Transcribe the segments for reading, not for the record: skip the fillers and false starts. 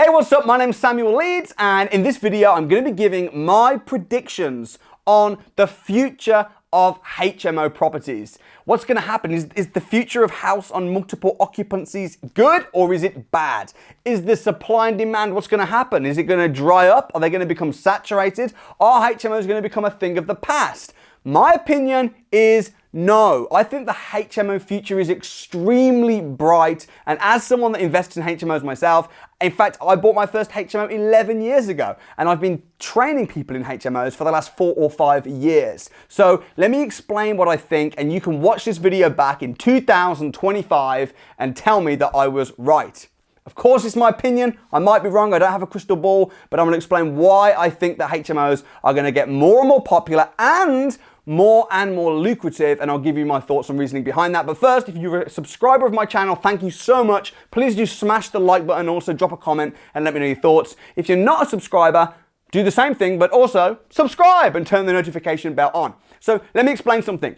Hey, what's up? My name's Samuel Leeds, and in this video, I'm going to be giving my predictions on the future of HMO properties. What's going to happen? Is the future of house on multiple occupancies good or is it bad? Is the supply and demand what's going to happen? Is it going to dry up? Are they going to become saturated? Are HMOs going to become a thing of the past? My opinion is no. I think the HMO future is extremely bright, and as someone that invests in HMOs myself, in fact, I bought my first HMO 11 years ago, and I've been training people in HMOs for the last 4 or 5 years. So let me explain what I think, and you can watch this video back in 2025 and tell me that I was right. Of course, it's my opinion. I might be wrong. I don't have a crystal ball, but I'm going to explain why I think that HMOs are going to get more and more popular and more lucrative, and I'll give you my thoughts and reasoning behind that. But first, if you're a subscriber of my channel, thank you so much. Please do smash the like button, also drop a comment and let me know your thoughts. If you're not a subscriber, do the same thing, but also subscribe and turn the notification bell on. So let me explain something.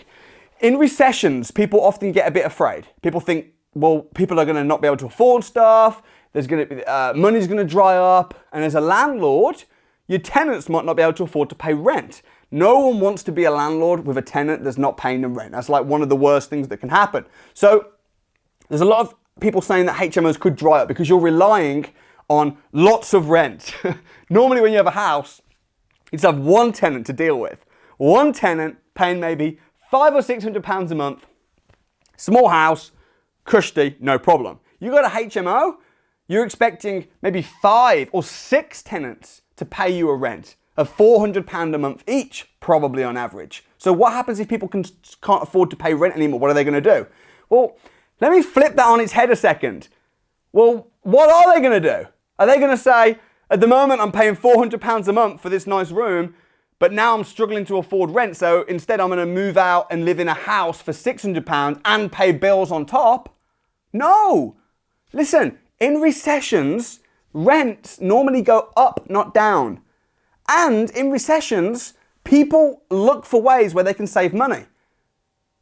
In recessions, people often get a bit afraid. People think, well, people are going to not be able to afford stuff. There's going to be money's going to dry up, and as a landlord, your tenants might not be able to afford to pay rent. No one wants to be a landlord with a tenant that's not paying them rent. That's like one of the worst things that can happen. So there's a lot of people saying that HMOs could dry up because you're relying on lots of rent. Normally when you have a house, you just have one tenant to deal with. One tenant paying maybe £500 or £600 a month. Small house, cushy, no problem. You got a HMO, you're expecting maybe 5 or 6 tenants to pay you a rent of £400 a month each, probably on average. So what happens if people can't afford to pay rent anymore? What are they going to do? Well, let me flip that on its head a second. Well, what are they going to do? Are they going to say, at the moment I'm paying £400 a month for this nice room, but now I'm struggling to afford rent, so instead I'm going to move out and live in a house for £600 and pay bills on top? No! Listen, in recessions, rents normally go up, not down. And in recessions, people look for ways where they can save money.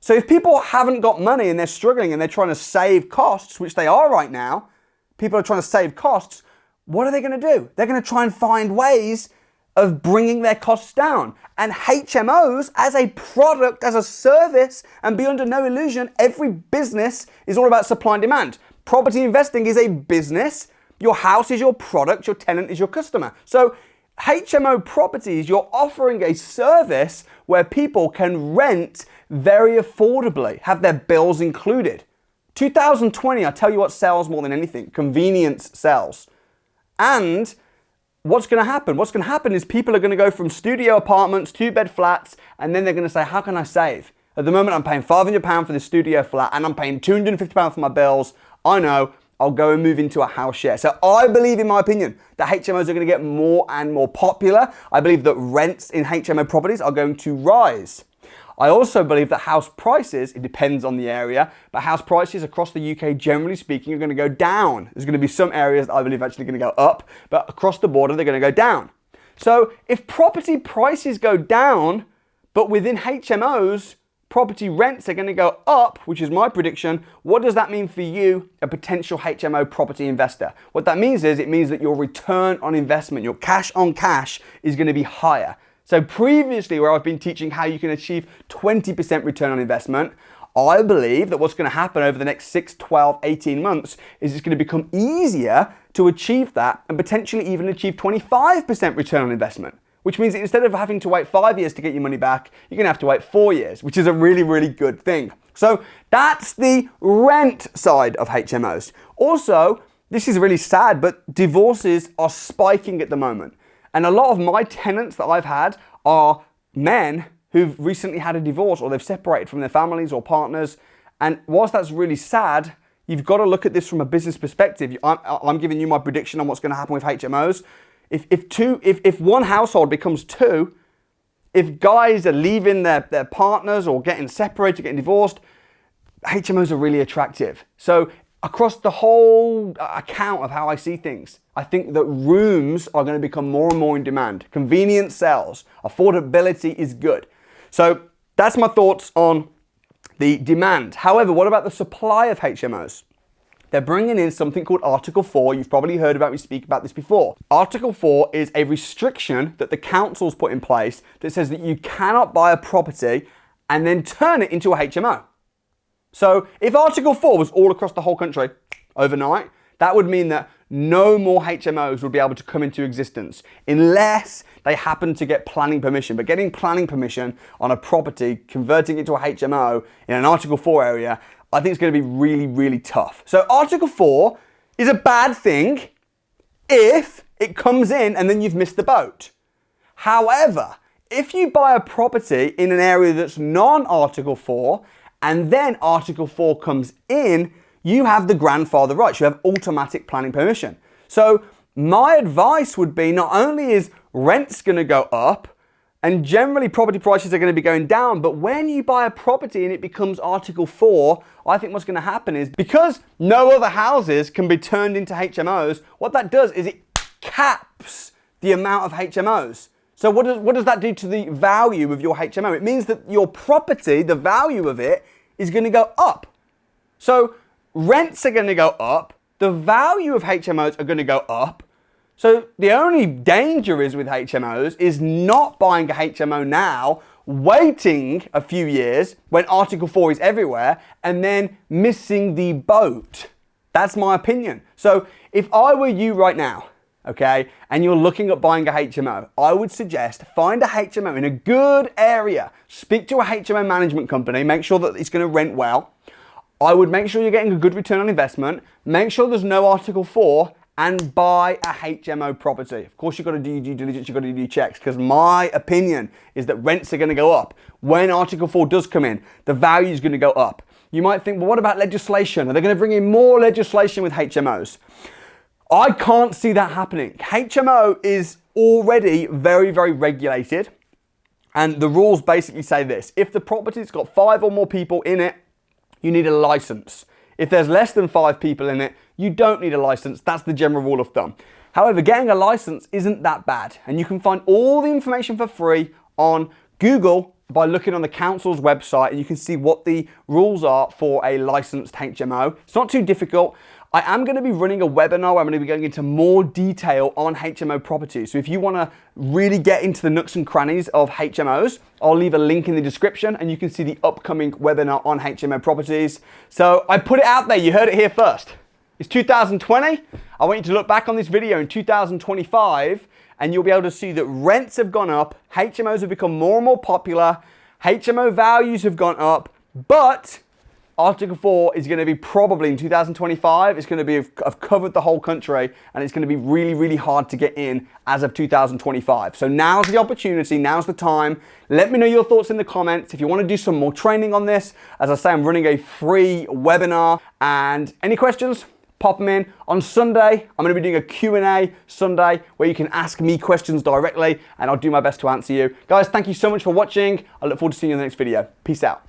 So if people haven't got money and they're struggling and they're trying to save costs, which they are right now, people are trying to save costs, what are they going to do? They're going to try and find ways of bringing their costs down. And HMOs, as a product, as a service, and be under no illusion, every business is all about supply and demand. Property investing is a business. Your house is your product, your tenant is your customer. So HMO properties, you're offering a service where people can rent very affordably, have their bills included. 2020, I tell you what sells more than anything, convenience sells. And what's going to happen? What's going to happen is people are going to go from studio apartments, 2-bed flats, and then they're going to say, how can I save? At the moment, I'm paying £500 for this studio flat, and I'm paying £250 for my bills. I know. I'll go and move into a house share. So I believe, in my opinion, that HMOs are going to get more and more popular. I believe that rents in HMO properties are going to rise. I also believe that house prices, it depends on the area, but house prices across the UK, generally speaking, are going to go down. There's going to be some areas that I believe are actually going to go up, but across the border, they're going to go down. So if property prices go down, but within HMOs, property rents are going to go up, which is my prediction, what does that mean for you, a potential HMO property investor? What that means is, it means that your return on investment, your cash on cash, is going to be higher. So previously, where I've been teaching how you can achieve 20% return on investment, I believe that what's going to happen over the next 6, 12, 18 months is it's going to become easier to achieve that and potentially even achieve 25% return on investment. Which means that instead of having to wait 5 years to get your money back, you're going to have to wait 4 years, which is a really good thing. So that's the rent side of HMOs. Also, this is really sad, but divorces are spiking at the moment. And a lot of my tenants that I've had are men who've recently had a divorce, or they've separated from their families or partners. And whilst that's really sad, you've got to look at this from a business perspective. I'm giving you my prediction on what's going to happen with HMOs. If one household becomes 2, if guys are leaving their partners or getting separated, getting divorced, HMOs are really attractive. So across the whole account of how I see things, I think that rooms are going to become more and more in demand. Convenience sells. Affordability is good. So that's my thoughts on the demand. However, what about the supply of HMOs? they're bringing in something called Article 4. You've probably heard about me speak about this before. Article 4 is a restriction that the council's put in place that says that you cannot buy a property and then turn it into a HMO. So if Article 4 was all across the whole country overnight, that would mean that no more HMOs would be able to come into existence unless they happen to get planning permission. But getting planning permission on a property, converting it to a HMO in an Article 4 area, I think it's going to be really, really tough. So Article 4 is a bad thing if it comes in and then you've missed the boat. However, if you buy a property in an area that's non-Article 4 and then Article 4 comes in, you have the grandfather rights. You have automatic planning permission. So my advice would be, not only is rents going to go up and generally property prices are going to be going down, but when you buy a property and it becomes Article 4, I think what's going to happen is, because no other houses can be turned into HMOs, what that does is it caps the amount of HMOs. So what does that do to the value of your HMO? It means that your property, the value of it, is going to go up. So rents are going to go up, the value of HMOs are going to go up. So the only danger is with HMOs is not buying a HMO now, waiting a few years when Article 4 is everywhere, and then missing the boat. That's my opinion. So if I were you right now, okay, and you're looking at buying a HMO, I would suggest find a HMO in a good area. Speak to a HMO management company, make sure that it's going to rent well. I would make sure you're getting a good return on investment, make sure there's no Article 4, and buy a HMO property. Of course, you've got to do your due diligence, you've got to do your checks, because my opinion is that rents are going to go up. When Article 4 does come in, the value is going to go up. You might think, well, what about legislation? Are they going to bring in more legislation with HMOs? I can't see that happening. HMO is already very, very regulated, and the rules basically say this: if the property's got 5 or more people in it, you need a license. If there's less than 5 people in it, you don't need a license. That's the general rule of thumb. However, getting a license isn't that bad, and you can find all the information for free on Google by looking on the council's website, and you can see what the rules are for a licensed HMO. It's not too difficult. I am going to be running a webinar where I'm going to be going into more detail on HMO properties. So if you want to really get into the nooks and crannies of HMOs, I'll leave a link in the description and you can see the upcoming webinar on HMO properties. So I put it out there, you heard it here first. It's 2020. I want you to look back on this video in 2025 and you'll be able to see that rents have gone up, HMOs have become more and more popular, HMO values have gone up, but Article 4 is going to be probably in 2025, it's going to be, I've covered the whole country, and it's going to be really, really hard to get in as of 2025. So now's the opportunity, now's the time. Let me know your thoughts in the comments. If you want to do some more training on this, as I say, I'm running a free webinar, and any questions, pop them in. On Sunday, I'm going to be doing a Q&A Sunday where you can ask me questions directly, and I'll do my best to answer you. Guys, thank you so much for watching. I look forward to seeing you in the next video. Peace out.